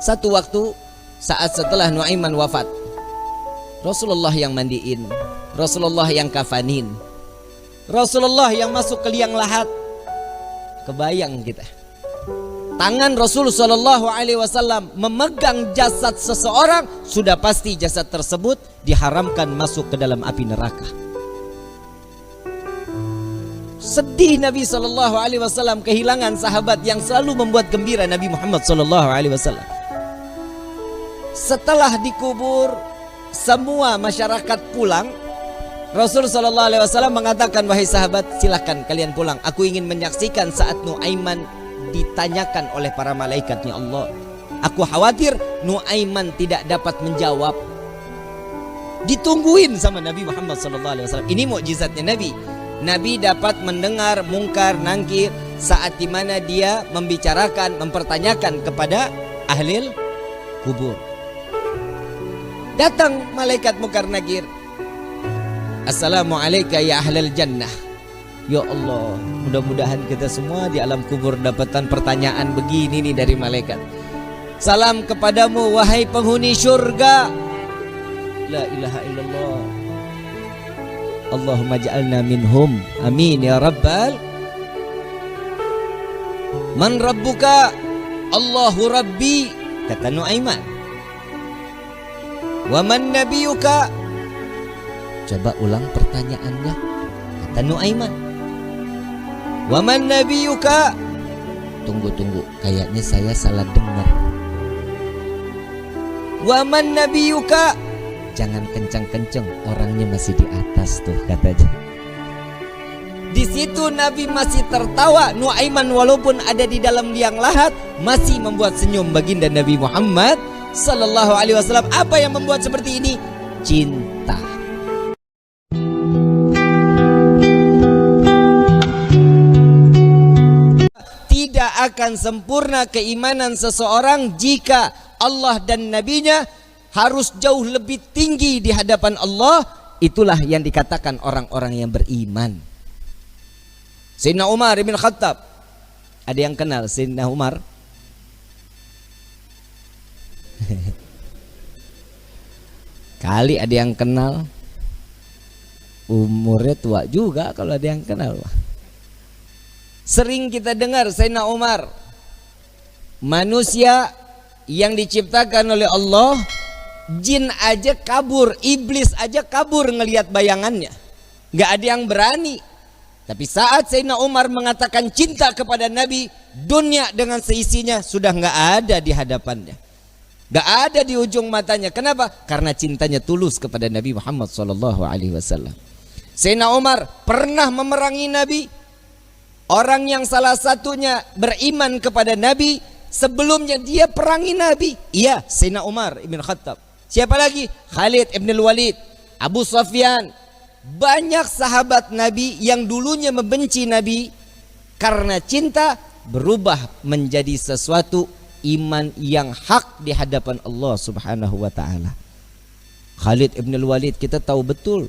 Satu waktu saat setelah Nuaiman wafat, Rasulullah yang mandiin, Rasulullah yang kafanin, Rasulullah yang masuk ke liang lahat. Kebayang kita, tangan Rasul Shallallahu Alaihi Wasallam memegang jasad seseorang, sudah pasti jasad tersebut diharamkan masuk ke dalam api neraka. Sedih Nabi Shallallahu Alaihi Wasallam kehilangan sahabat yang selalu membuat gembira Nabi Muhammad Shallallahu Alaihi Wasallam. Setelah dikubur, semua masyarakat pulang. Rasul Shallallahu Alaihi Wasallam mengatakan, wahai sahabat, silahkan kalian pulang. Aku ingin menyaksikan saat Nuaiman ditanyakan oleh para malaikatnya Allah. Aku khawatir Nuaiman tidak dapat menjawab. Ditungguin sama Nabi Muhammad Shallallahu Alaihi Wasallam. Ini mukjizatnya Nabi. Nabi dapat mendengar mungkar nangkir saat dimana dia membicarakan, mempertanyakan kepada ahli kubur. Datang malaikat mungkar nakir. Assalamualaikum ya ahlal jannah. Ya Allah, mudah-mudahan kita semua di alam kubur dapatkan pertanyaan begini nih dari malaikat. Salam kepadamu wahai penghuni surga. La ilaha illallah. Allahumma ja'alna minhum. Amin ya rabbal. Man rabbuka? Allahu rabbi, kata Nuaiman. Wa man nabiyuka? Coba ulang pertanyaannya, kata Nuaiman. Wa man nabiyuka? Tunggu, kayaknya saya salah dengar. Wa man nabiyuka? Jangan kencang-kencang, orangnya masih di atas tuh, katanya. Di situ Nabi masih tertawa. Nuaiman walaupun ada di dalam liang lahat masih membuat senyum baginda Nabi Muhammad Sallallahu Alaihi Wasallam. Apa yang membuat seperti ini? Cinta. Tidak akan sempurna keimanan seseorang jika Allah dan Nabi-Nya harus jauh lebih tinggi di hadapan Allah. Itulah yang dikatakan orang-orang yang beriman. Sayyidina Umar bin Khattab, ada yang kenal Sayyidina Umar? Kali ada yang kenal. Umurnya tua juga kalau ada yang kenal. Sering kita dengar Sayyidina Umar, manusia yang diciptakan oleh Allah, jin aja kabur, iblis aja kabur ngelihat bayangannya. Gak ada yang berani. Tapi saat Sayyidina Umar mengatakan cinta kepada Nabi, dunia dengan seisinya sudah gak ada di hadapannya, gak ada di ujung matanya. Kenapa? Karena cintanya tulus kepada Nabi Muhammad SAW. Sayyidina Umar pernah memerangi Nabi. Orang yang salah satunya beriman kepada Nabi, sebelumnya dia perangi Nabi. Iya, Sayyidina Umar ibn Khattab. Siapa lagi? Khalid ibn Walid, Abu Sufyan. Banyak sahabat Nabi yang dulunya membenci Nabi, karena cinta berubah menjadi sesuatu iman yang hak di hadapan Allah Subhanahu wa taala. Khalid ibn Walid kita tahu betul,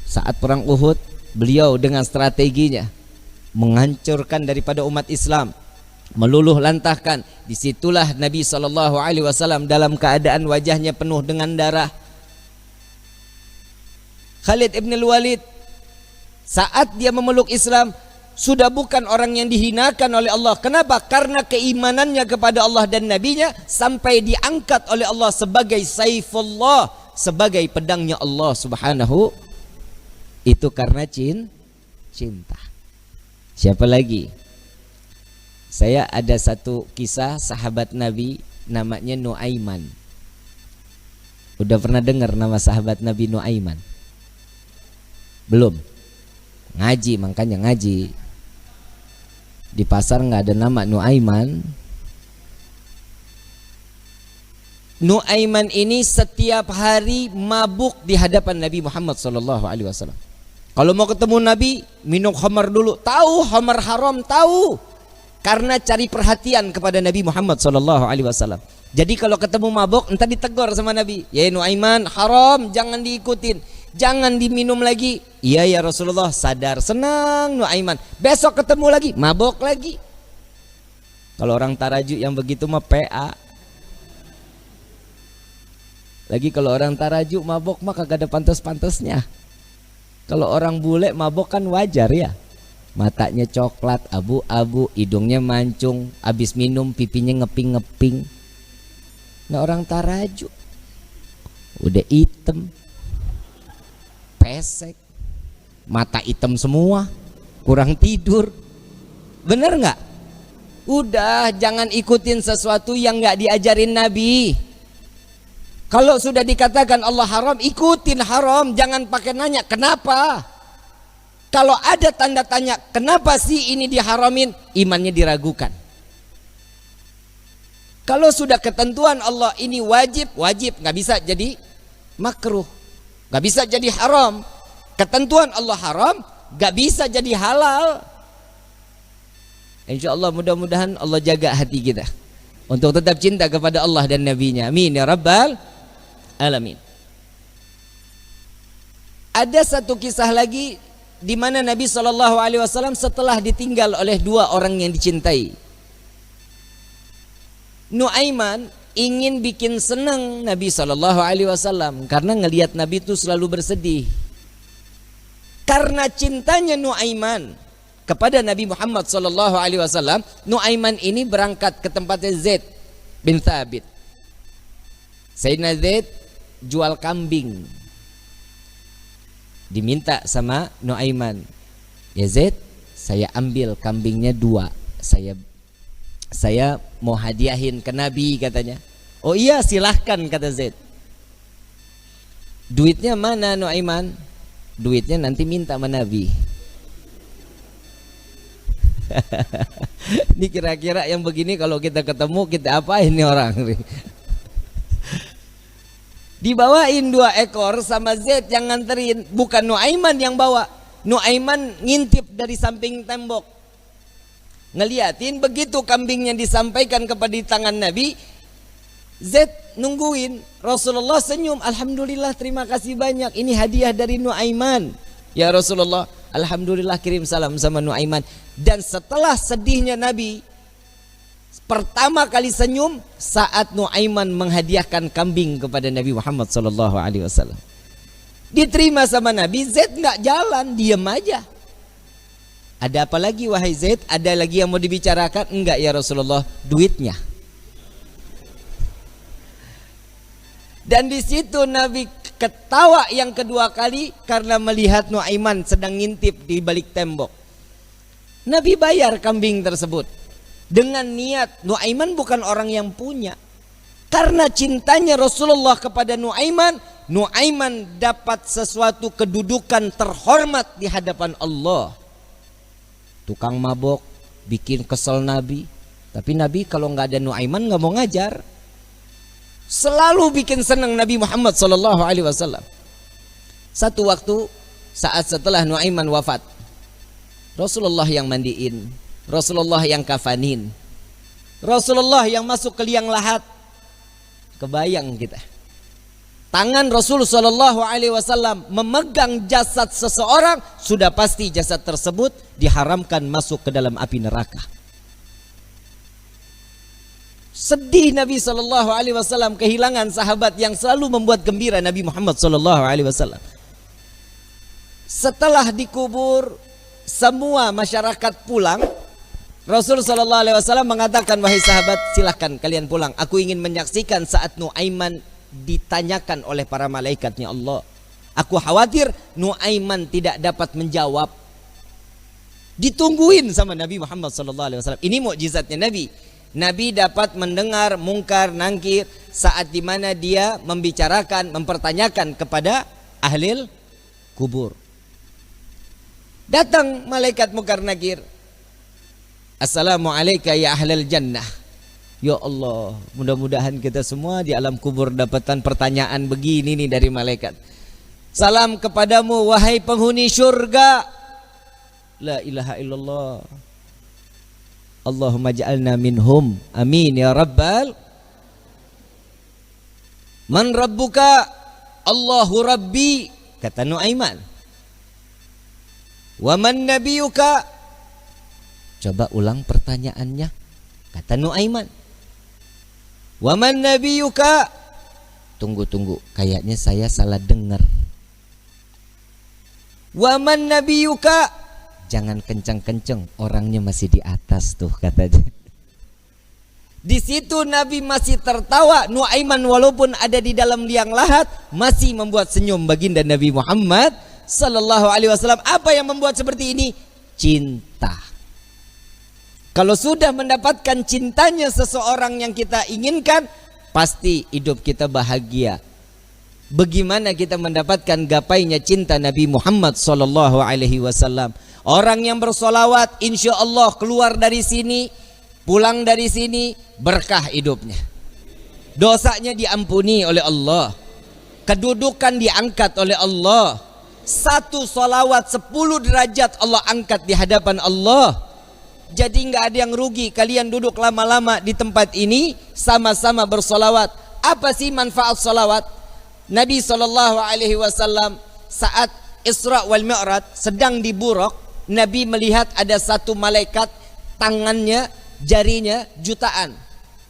saat perang Uhud beliau dengan strateginya menghancurkan daripada umat Islam, meluluh lantahkan. Disitulah Nabi SAW dalam keadaan wajahnya penuh dengan darah. Khalid ibn Walid saat dia memeluk Islam sudah bukan orang yang dihinakan oleh Allah. Kenapa? Karena keimanannya kepada Allah dan Nabi-Nya sampai diangkat oleh Allah sebagai Saifullah, sebagai pedangnya Allah Subhanahu. Itu karena cinta. Siapa lagi? Saya ada satu kisah sahabat Nabi namanya Nuaiman. Udah pernah dengar nama sahabat Nabi Nuaiman? Belum? Ngaji, makanya ngaji. Di pasar nggak ada nama Nuaiman. Nuaiman ini setiap hari mabuk di hadapan Nabi Muhammad SAW. Kalau mau ketemu Nabi, minum khamar dulu. Tahu khamar haram, tahu. Karena cari perhatian kepada Nabi Muhammad SAW. Jadi kalau ketemu mabuk, entar ditegur sama Nabi. Ya Nuaiman, haram, jangan diikutin, jangan diminum lagi. Iya ya Rasulullah, sadar, senang Nuaiman. Besok ketemu lagi, mabuk lagi. Kalau orang Tarajuk yang begitu mah PA. Lagi kalau orang Tarajuk mabok mah kagak ada pantas-pantasnya. Kalau orang bule mabok kan wajar ya. Matanya coklat, abu-abu, hidungnya mancung, habis minum pipinya ngeping-ngeping. Nah orang Tarajuk udah hitam, pesek, mata hitam semua, kurang tidur. Bener nggak? Udah, jangan ikutin sesuatu yang nggak diajarin Nabi. Kalau sudah dikatakan Allah haram, ikutin haram. Jangan pakai nanya kenapa. Kalau ada tanda tanya kenapa sih ini diharamin, imannya diragukan. Kalau sudah ketentuan Allah ini wajib, nggak bisa jadi makruh, nggak bisa jadi haram. Ketentuan Allah haram, nggak bisa jadi halal. Insya Allah mudah-mudahan Allah jaga hati kita untuk tetap cinta kepada Allah dan Nabi-Nya. Amin ya Rabbal Alamin. Ada satu kisah lagi di mana Nabi SAW setelah ditinggal oleh dua orang yang dicintai. Nuaiman ingin bikin senang Nabi SAW karena ngelihat Nabi itu selalu bersedih. Karena cintanya Nuaiman kepada Nabi Muhammad SAW, Nuaiman ini berangkat ke tempatnya Zaid bin Thabit. Sayyidina Zaid jual kambing, diminta sama Nuaiman, ya Zaid, saya ambil kambingnya 2, saya mau hadiahin ke Nabi katanya. Oh iya silahkan kata Zaid. Duitnya mana Nuaiman? Duitnya nanti minta sama Nabi. Ini kira-kira yang begini kalau kita ketemu kita apain nih orang? Dibawain 2 ekor sama Zaid yang nganterin, bukan Nuaiman yang bawa. Nuaiman ngintip dari samping tembok, ngeliatin. Begitu kambingnya disampaikan kepada di tangan Nabi, Zaid nungguin. Rasulullah senyum, alhamdulillah terima kasih banyak, ini hadiah dari Nuaiman. Ya Rasulullah, alhamdulillah kirim salam sama Nuaiman. Dan setelah sedihnya Nabi, pertama kali senyum saat Nuaiman menghadiahkan kambing kepada Nabi Muhammad SAW. Diterima sama Nabi, Zaid nggak jalan, diam aja. Ada apa lagi wahai Zaid? Ada lagi yang mau dibicarakan? Enggak ya Rasulullah, duitnya. Dan di situ Nabi ketawa yang kedua kali karena melihat Nuaiman sedang ngintip di balik tembok. Nabi bayar kambing tersebut dengan niat Nuaiman bukan orang yang punya. Karena cintanya Rasulullah kepada Nuaiman, Nuaiman dapat sesuatu kedudukan terhormat di hadapan Allah. Tukang mabok bikin kesel Nabi, tapi Nabi kalau nggak ada Nuaiman nggak mau ngajar. Selalu bikin senang Nabi Muhammad SAW. Satu waktu saat setelah Nuaiman wafat, Rasulullah yang mandiin, Rasulullah yang kafanin, Rasulullah yang masuk ke liang lahat. Kebayang kita, tangan Rasul SAW memegang jasad seseorang, sudah pasti jasad tersebut diharamkan masuk ke dalam api neraka. Sedih Nabi SAW kehilangan sahabat yang selalu membuat gembira Nabi Muhammad SAW. Setelah dikubur, semua masyarakat pulang. Rasul SAW mengatakan, wahai sahabat, silahkan kalian pulang. Aku ingin menyaksikan saat Nuaiman ditanyakan oleh para malaikatnya Allah. Aku khawatir Nuaiman tidak dapat menjawab. Ditungguin sama Nabi Muhammad SAW. Ini mukjizatnya Nabi. Nabi dapat mendengar mungkar nangkir saat dimana dia membicarakan, mempertanyakan kepada ahli kubur. Datang malaikat mungkar nakir. Assalamualaikum ya ahlal jannah. Ya Allah, mudah-mudahan kita semua di alam kubur dapatkan pertanyaan begini nih dari malaikat. Salam kepadamu wahai penghuni syurga. La ilaha illallah. Allahumma ja'alna minhum. Amin ya rabbal. Man rabbuka? Allahu rabbi, kata Nuaiman. Wa man nabiyuka? Coba ulang pertanyaannya, kata Nuaiman. Wa man nabiyuka? tunggu, kayaknya saya salah dengar. Waman nabiyuka, jangan kencang-kencang, orangnya masih di atas tuh katanya. Di situ Nabi masih tertawa. Nuaiman walaupun ada di dalam liang lahat masih membuat senyum baginda Nabi Muhammad sallallahu alaihi wasallam. Apa yang membuat seperti ini? Cinta. Kalau sudah mendapatkan cintanya seseorang yang kita inginkan, pasti hidup kita bahagia. Bagaimana kita mendapatkan gapainya cinta Nabi Muhammad sallallahu alaihi wasallam? Orang yang bersolawat insya Allah keluar dari sini, pulang dari sini berkah hidupnya. Dosanya diampuni oleh Allah. Kedudukan diangkat oleh Allah. Satu solawat 10 derajat Allah angkat di hadapan Allah. Jadi nggak ada yang rugi. Kalian duduk lama-lama di tempat ini sama-sama bersolawat. Apa sih manfaat solawat? Nabi SAW saat Isra wal Mi'raj sedang di Buraq, Nabi melihat ada satu malaikat, tangannya, jarinya jutaan,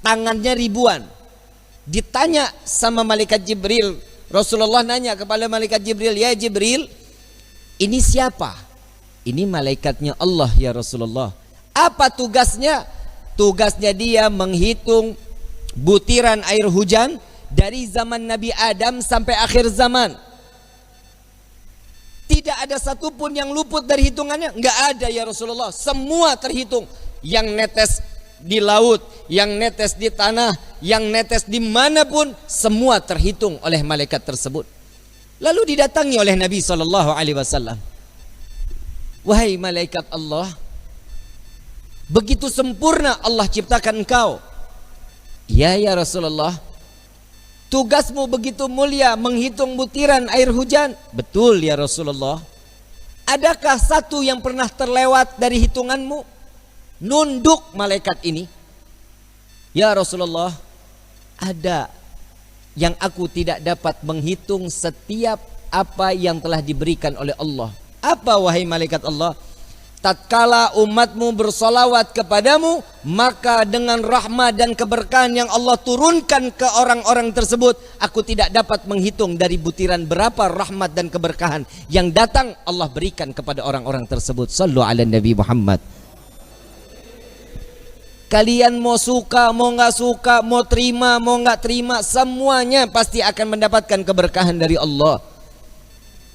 tangannya ribuan. Ditanya sama malaikat Jibril, Rasulullah nanya kepada malaikat Jibril, ya Jibril, ini siapa? Ini malaikatnya Allah ya Rasulullah. Apa tugasnya? Tugasnya dia menghitung butiran air hujan dari zaman Nabi Adam sampai akhir zaman. Tidak ada satupun yang luput dari hitungannya. Enggak ada ya Rasulullah. Semua terhitung. Yang netes di laut, yang netes di tanah, yang netes dimanapun, semua terhitung oleh malaikat tersebut. Lalu didatangi oleh Nabi SAW. Wahai malaikat Allah, begitu sempurna Allah ciptakan engkau. Ya Rasulullah, tugasmu begitu mulia menghitung butiran air hujan. Betul ya Rasulullah. Adakah satu yang pernah terlewat dari hitunganmu? Nunduk malaikat ini. Ya Rasulullah, ada yang aku tidak dapat menghitung setiap apa yang telah diberikan oleh Allah. Apa wahai malaikat Allah? Tatkala umatmu bersolawat kepadamu, maka dengan rahmat dan keberkahan yang Allah turunkan ke orang-orang tersebut, aku tidak dapat menghitung dari butiran berapa rahmat dan keberkahan yang datang Allah berikan kepada orang-orang tersebut. Sallu ala Nabi Muhammad. Kalian mau suka, mau nggak suka, mau terima, mau nggak terima, semuanya pasti akan mendapatkan keberkahan dari Allah.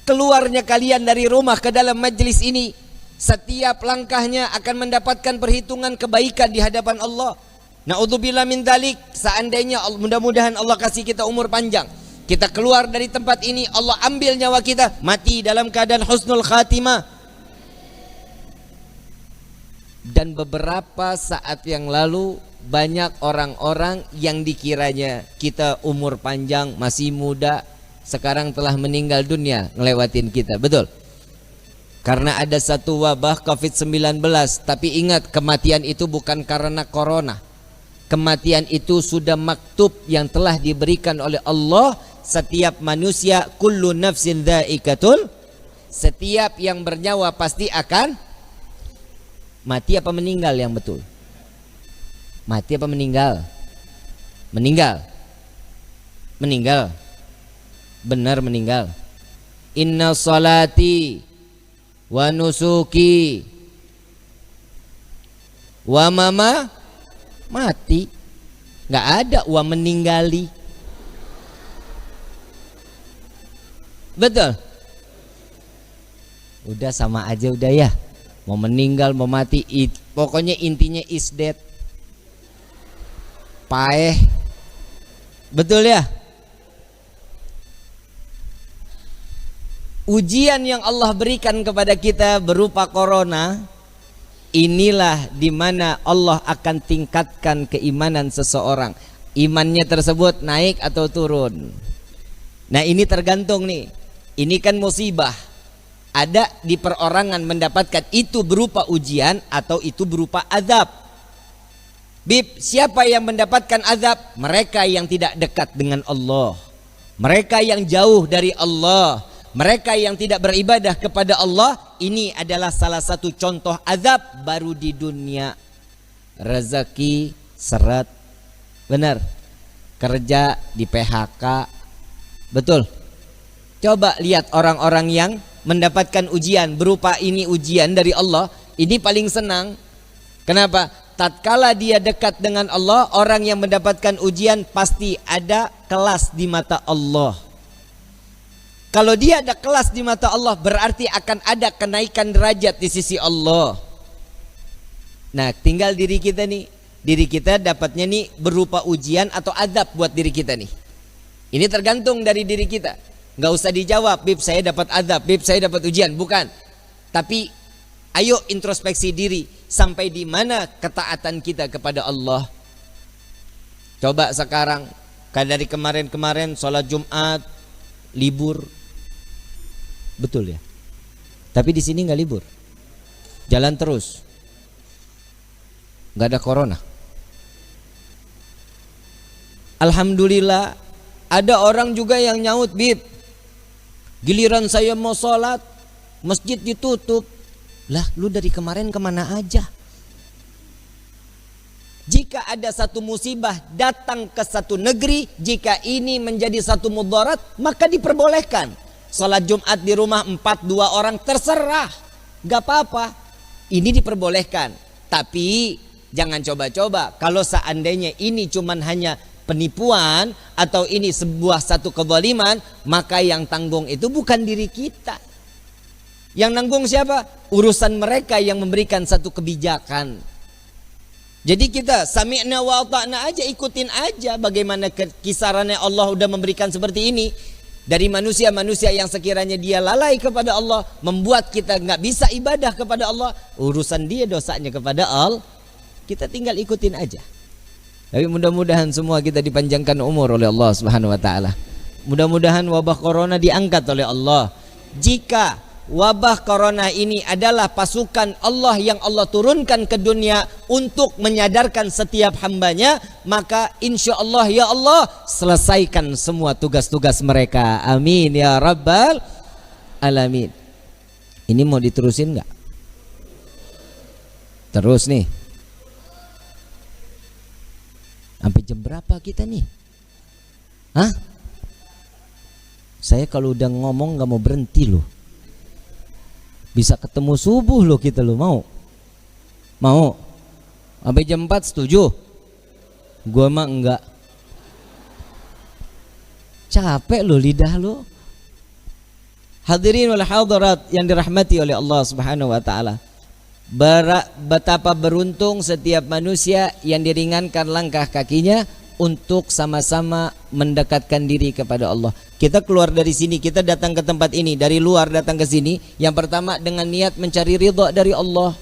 Keluarnya kalian dari rumah ke dalam majlis ini, setiap langkahnya akan mendapatkan perhitungan kebaikan di hadapan Allah. Na'udzubillah min dzalik. Seandainya mudah-mudahan Allah kasih kita umur panjang, kita keluar dari tempat ini, Allah ambil nyawa kita, mati dalam keadaan husnul khatimah. Dan beberapa saat yang lalu banyak orang-orang yang dikiranya kita umur panjang, masih muda, sekarang telah meninggal dunia ngelewatin kita. Betul? Karena ada satu wabah COVID-19. Tapi ingat, kematian itu bukan karena corona. Kematian itu sudah maktub yang telah diberikan oleh Allah. Setiap manusia, kullu nafsin dha'iqatul, setiap yang bernyawa pasti akan mati. Apa meninggal yang betul? Mati apa meninggal? Meninggal. Meninggal. Benar meninggal. Inna salati wa nusuki wa mama mati. Nggak ada wa meninggali. Betul? Udah sama aja udah ya. Mau meninggal, mau mati, pokoknya intinya is dead. Paeh. Betul ya? Ujian yang Allah berikan kepada kita berupa corona, inilah dimana Allah akan tingkatkan keimanan seseorang. Imannya tersebut naik atau turun. Nah ini tergantung nih. Ini kan musibah. Ada di perorangan mendapatkan itu berupa ujian atau itu berupa azab. Bib, siapa yang mendapatkan azab? Mereka yang tidak dekat dengan Allah, mereka yang jauh dari Allah, mereka yang tidak beribadah kepada Allah. Ini adalah salah satu contoh azab baru di dunia. Rezeki seret, benar. Kerja di PHK, Betul. Coba lihat orang-orang yang mendapatkan ujian berupa ini ujian dari Allah, ini paling senang. Kenapa? Tatkala dia dekat dengan Allah, orang yang mendapatkan ujian pasti ada kelas di mata Allah. Kalau dia ada kelas di mata Allah, berarti akan ada kenaikan derajat di sisi Allah. Nah, tinggal diri kita nih. Diri kita dapatnya nih berupa ujian atau azab buat diri kita nih. Ini tergantung dari diri kita. Nggak usah dijawab, Bib saya dapat azab, Bib saya dapat ujian. Bukan. Tapi ayo introspeksi diri. Sampai di mana ketaatan kita kepada Allah. Coba sekarang, kayak dari kemarin-kemarin sholat Jumat libur. Betul ya? Tapi di sini nggak libur. Jalan terus. Nggak ada corona. Alhamdulillah, ada orang juga yang nyaut, Bib, giliran saya mau sholat masjid ditutup. Lah, lu dari kemarin kemana aja? Jika ada satu musibah datang ke satu negeri, jika ini menjadi satu mudarat, maka diperbolehkan sholat Jumat di rumah 4-2 orang, terserah, gak apa-apa. Ini diperbolehkan. Tapi jangan coba-coba. Kalau seandainya ini cuman hanya penipuan atau ini sebuah satu kezaliman, maka yang tanggung itu bukan diri kita. Yang nanggung siapa? Urusan mereka yang memberikan satu kebijakan. Jadi kita sami'na wa ata'na aja, ikutin aja bagaimana kisarannya Allah udah memberikan seperti ini. Dari manusia-manusia yang sekiranya dia lalai kepada Allah, membuat kita nggak bisa ibadah kepada Allah, urusan dia dosanya kepada Allah. Kita tinggal ikutin aja. Tapi mudah-mudahan semua kita dipanjangkan umur oleh Allah Subhanahu wa taala. Mudah-mudahan wabah corona diangkat oleh Allah. Jika wabah corona ini adalah pasukan Allah yang Allah turunkan ke dunia untuk menyadarkan setiap hambanya, maka insya Allah ya Allah selesaikan semua tugas-tugas mereka. Amin ya rabbal alamin. Ini mau diterusin nggak? Terus nih. Sampai jam berapa kita nih? Hah? Saya kalau udah ngomong nggak mau berhenti loh. Bisa ketemu subuh loh kita loh, mau? Mau? Sampai jam 4 setuju? Gua mah enggak. Capek loh lidah lo. Hadirin wal hadirat yang dirahmati oleh Allah Subhanahu wa taala. Betapa beruntung setiap manusia yang diringankan langkah kakinya untuk sama-sama mendekatkan diri kepada Allah. Kita keluar dari sini, kita datang ke tempat ini, dari luar datang ke sini, yang pertama dengan niat mencari ridha dari Allah.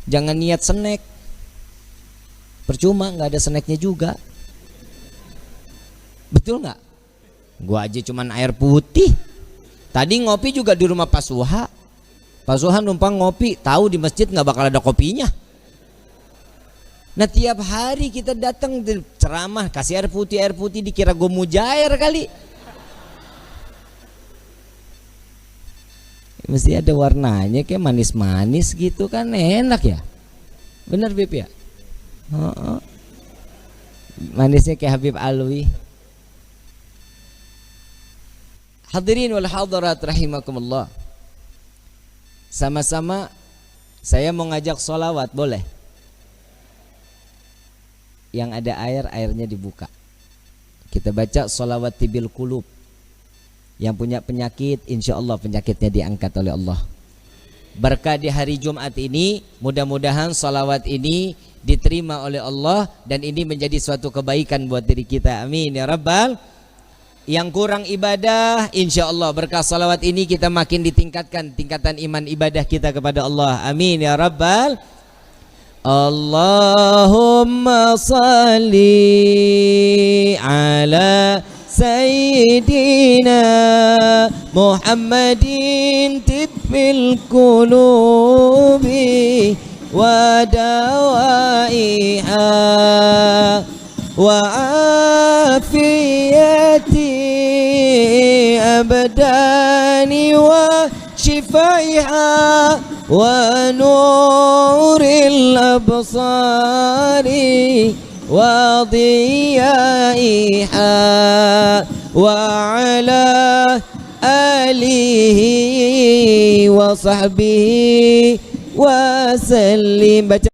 Jangan niat snack. Percuma, nggak ada snacknya juga. Betul nggak? Gua aja cuman air putih. Tadi ngopi juga di rumah Pak Suha. Pak Suha numpang ngopi, tahu di masjid nggak bakal ada kopinya. Nah tiap hari kita datang ceramah, kasih air putih dikira gue mujair kali. Mesti ada warnanya kayak manis-manis gitu kan, enak ya. Bener Bib ya? Manisnya kayak Habib Alwi. Hadirin wal hadirat rahimakumullah. Sama-sama saya mau ngajak sholawat, boleh? Yang ada air, airnya dibuka. Kita baca sholawat tibil qulub. Yang punya penyakit, insya Allah penyakitnya diangkat oleh Allah. Berkah di hari Jumat ini, mudah-mudahan sholawat ini diterima oleh Allah dan ini menjadi suatu kebaikan buat diri kita. Amin ya rabbal. Yang kurang ibadah, insya Allah berkah salawat ini kita makin ditingkatkan tingkatan iman ibadah kita kepada Allah. Amin ya rabbal. Allahumma salli ala sayyidina Muhammadin tibbil qulubi wa dawaiha wa afiyati abdani wa shifaiha wa nuril absari wa diyaiha wa ala alihi wa sahbihi wa sallim. Baca